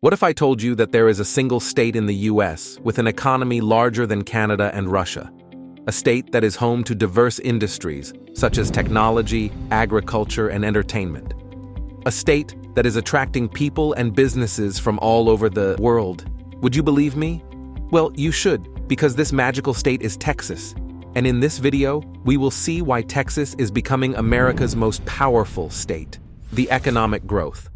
What if I told you that there is a single state in the US with an economy larger than Canada and Russia? A state that is home to diverse industries such as technology, agriculture, and entertainment. A state that is attracting people and businesses from all over the world. Would you believe me? Well, you should, because this magical state is Texas. And in this video, we will see why Texas is becoming America's most powerful state. The economic growth.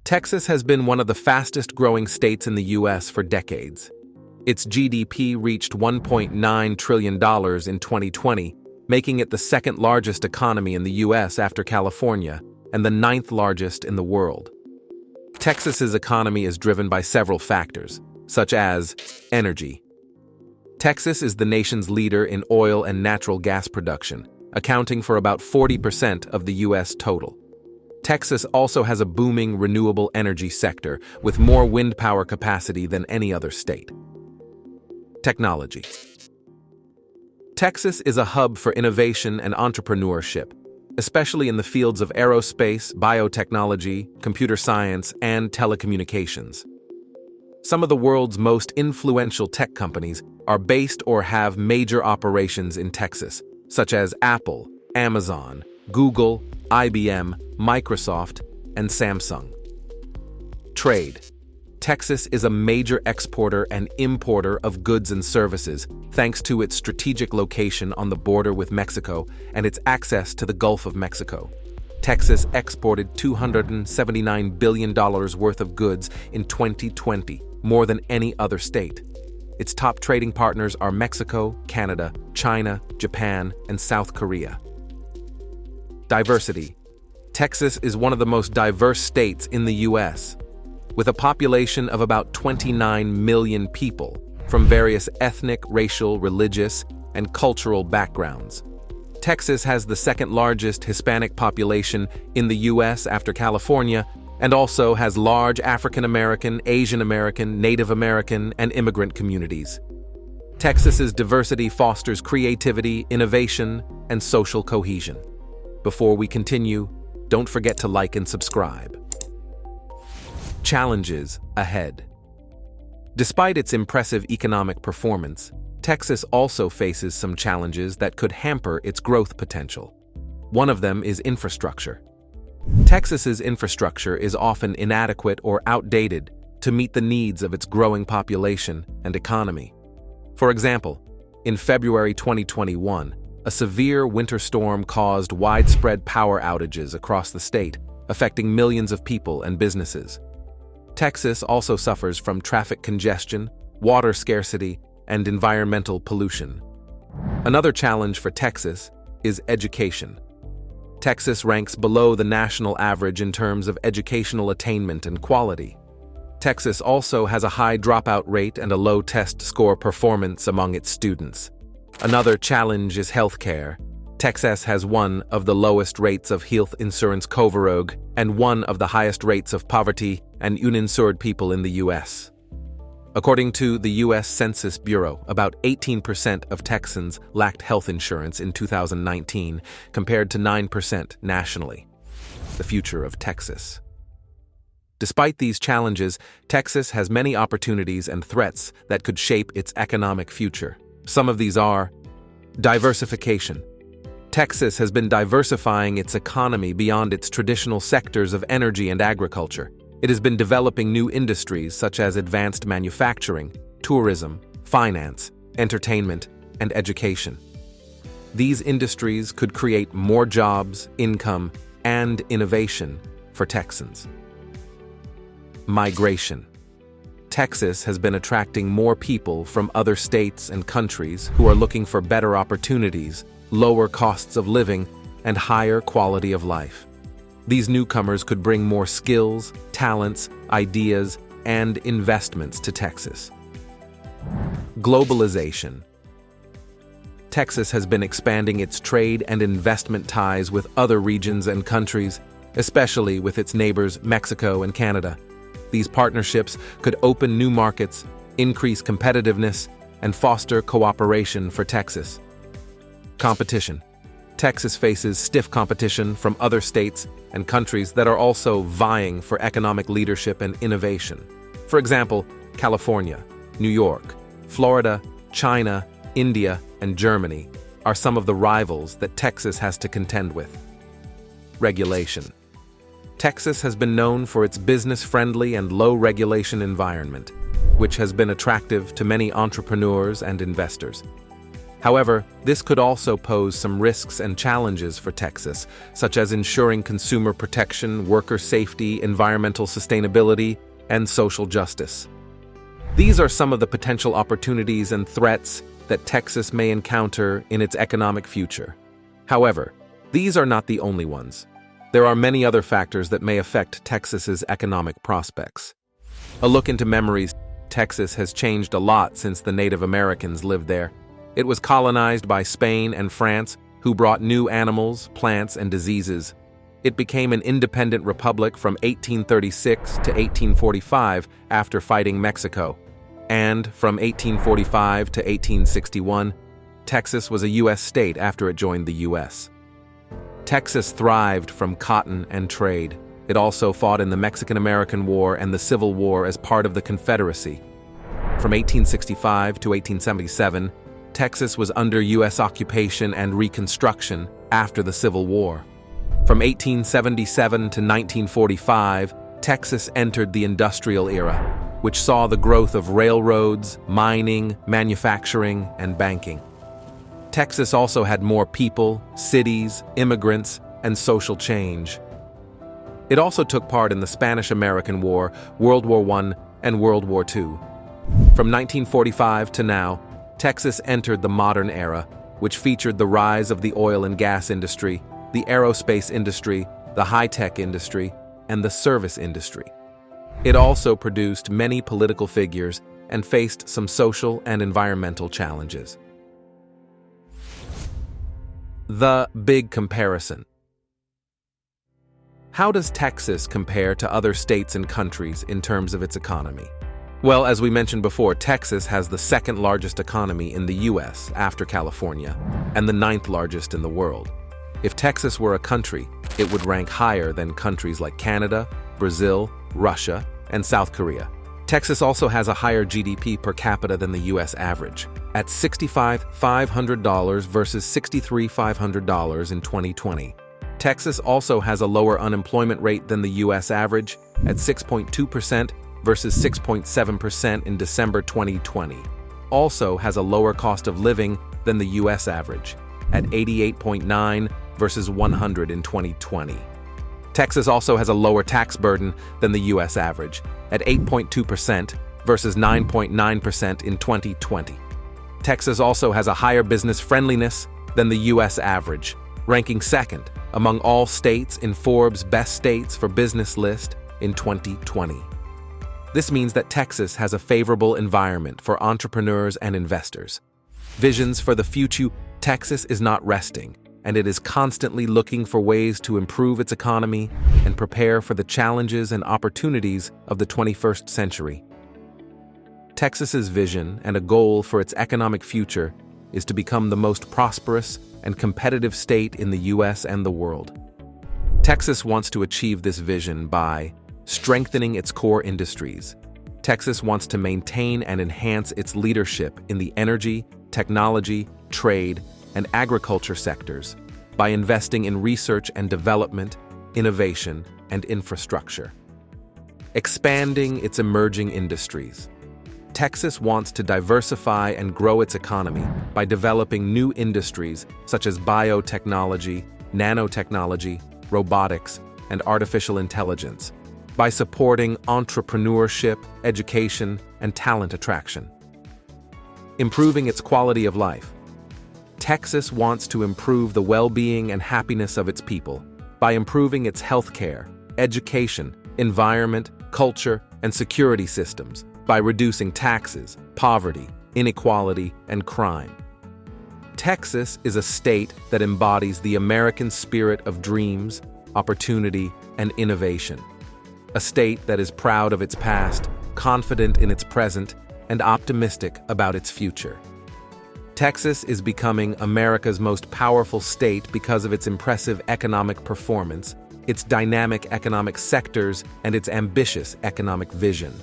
Texas has been one of the fastest growing states in the US for decades. Its GDP reached $1.9 trillion in 2020, making it the second largest economy in the US after California and the ninth largest in the world. Texas's economy is driven by several factors, such as energy. Texas is the nation's leader in oil and natural gas production, accounting for about 40% of the US total. Texas also has a booming renewable energy sector with more wind power capacity than any other state. Technology. Texas is a hub for innovation and entrepreneurship, especially in the fields of aerospace, biotechnology, computer science, and telecommunications. Some of the world's most influential tech companies are based or have major operations in Texas, such as Apple, Amazon, Google, IBM, Microsoft, and Samsung. Trade. Texas is a major exporter and importer of goods and services thanks to its strategic location on the border with Mexico and its access to the Gulf of Mexico. Texas exported $279 billion worth of goods in 2020, more than any other state. Its top trading partners are Mexico, Canada, China, Japan, and South Korea. Diversity. Texas is one of the most diverse states in the US, with a population of about 29 million people from various ethnic, racial, religious, and cultural backgrounds. Texas has the second largest Hispanic population in the US after California, and also has large African American, Asian American, Native American, and immigrant communities. Texas's diversity fosters creativity, innovation, and social cohesion. Before we continue, don't forget to like and subscribe. Challenges ahead. Despite its impressive economic performance, Texas also faces some challenges that could hamper its growth potential. One of them is infrastructure. Texas's infrastructure is often inadequate or outdated to meet the needs of its growing population and economy. For example, in February 2021, a severe winter storm caused widespread power outages across the state, affecting millions of people and businesses. Texas also suffers from traffic congestion, water scarcity, and environmental pollution. Another challenge for Texas is education. Texas ranks below the national average in terms of educational attainment and quality. Texas also has a high dropout rate and a low test score performance among its students. Another challenge is healthcare. Texas has one of the lowest rates of health insurance coverage and one of the highest rates of poverty and uninsured people in the U.S. According to the U.S. Census Bureau, about 18% of Texans lacked health insurance in 2019, compared to 9% nationally. The future of Texas. Despite these challenges, Texas has many opportunities and threats that could shape its economic future. Some of these are diversification. Texas has been diversifying its economy beyond its traditional sectors of energy and agriculture. It has been developing new industries such as advanced manufacturing, tourism, finance, entertainment, and education. These industries could create more jobs, income, and innovation for Texans. Migration. Texas has been attracting more people from other states and countries who are looking for better opportunities, lower costs of living, and higher quality of life. These newcomers could bring more skills, talents, ideas, and investments to Texas. Globalization. Texas has been expanding its trade and investment ties with other regions and countries, especially with its neighbors Mexico and Canada. These partnerships could open new markets, increase competitiveness, and foster cooperation for Texas. Competition. Texas faces stiff competition from other states and countries that are also vying for economic leadership and innovation. For example, California, New York, Florida, China, India, and Germany are some of the rivals that Texas has to contend with. Regulation. Texas has been known for its business-friendly and low-regulation environment, which has been attractive to many entrepreneurs and investors. However, this could also pose some risks and challenges for Texas, such as ensuring consumer protection, worker safety, environmental sustainability, and social justice. These are some of the potential opportunities and threats that Texas may encounter in its economic future. However, these are not the only ones. There are many other factors that may affect Texas's economic prospects. A look into memories. Texas has changed a lot since the Native Americans lived there. It was colonized by Spain and France, who brought new animals, plants, and diseases. It became an independent republic from 1836 to 1845 after fighting Mexico. And from 1845 to 1861, Texas was a U.S. state after it joined the U.S. Texas thrived from cotton and trade. It also fought in the Mexican-American War and the Civil War as part of the Confederacy. From 1865 to 1877, Texas was under U.S. occupation and reconstruction after the Civil War. From 1877 to 1945, Texas entered the industrial era, which saw the growth of railroads, mining, manufacturing, and banking. Texas also had more people, cities, immigrants, and social change. It also took part in the Spanish-American War, World War I, and World War II. From 1945 to now, Texas entered the modern era, which featured the rise of the oil and gas industry, the aerospace industry, the high-tech industry, and the service industry. It also produced many political figures and faced some social and environmental challenges. The big comparison. How does Texas compare to other states and countries in terms of its economy? Well, as we mentioned before, Texas has the second largest economy in the U.S. after California, and the 9th largest in the world. If Texas were a country, it would rank higher than countries like Canada, Brazil, Russia, and South Korea. Texas also has a higher GDP per capita than the U.S. average, at $65,500 versus $63,500 in 2020. Texas also has a lower unemployment rate than the U.S. average, at 6.2% versus 6.7% in December 2020. Also has a lower cost of living than the U.S. average, at 88.9 versus 100 in 2020. Texas also has a lower tax burden than the U.S. average, at 8.2% versus 9.9% in 2020. Texas also has a higher business friendliness than the U.S. average, ranking second among all states in Forbes' Best States for Business list in 2020. This means that Texas has a favorable environment for entrepreneurs and investors. Visions for the future. Texas is not resting, and it is constantly looking for ways to improve its economy and prepare for the challenges and opportunities of the 21st century. Texas's vision and a goal for its economic future is to become the most prosperous and competitive state in the U.S. and the world. Texas wants to achieve this vision by strengthening its core industries. Texas wants to maintain and enhance its leadership in the energy, technology, trade, and agriculture sectors by investing in research and development, innovation, and infrastructure. Expanding its emerging industries. Texas wants to diversify and grow its economy by developing new industries such as biotechnology, nanotechnology, robotics, and artificial intelligence, by supporting entrepreneurship, education, and talent attraction. Improving its quality of life. Texas wants to improve the well-being and happiness of its people by improving its healthcare, education, environment, culture, and security systems, by reducing taxes, poverty, inequality, and crime. Texas is a state that embodies the American spirit of dreams, opportunity, and innovation. A state that is proud of its past, confident in its present, and optimistic about its future. Texas is becoming America's most powerful state because of its impressive economic performance, its dynamic economic sectors, and its ambitious economic vision.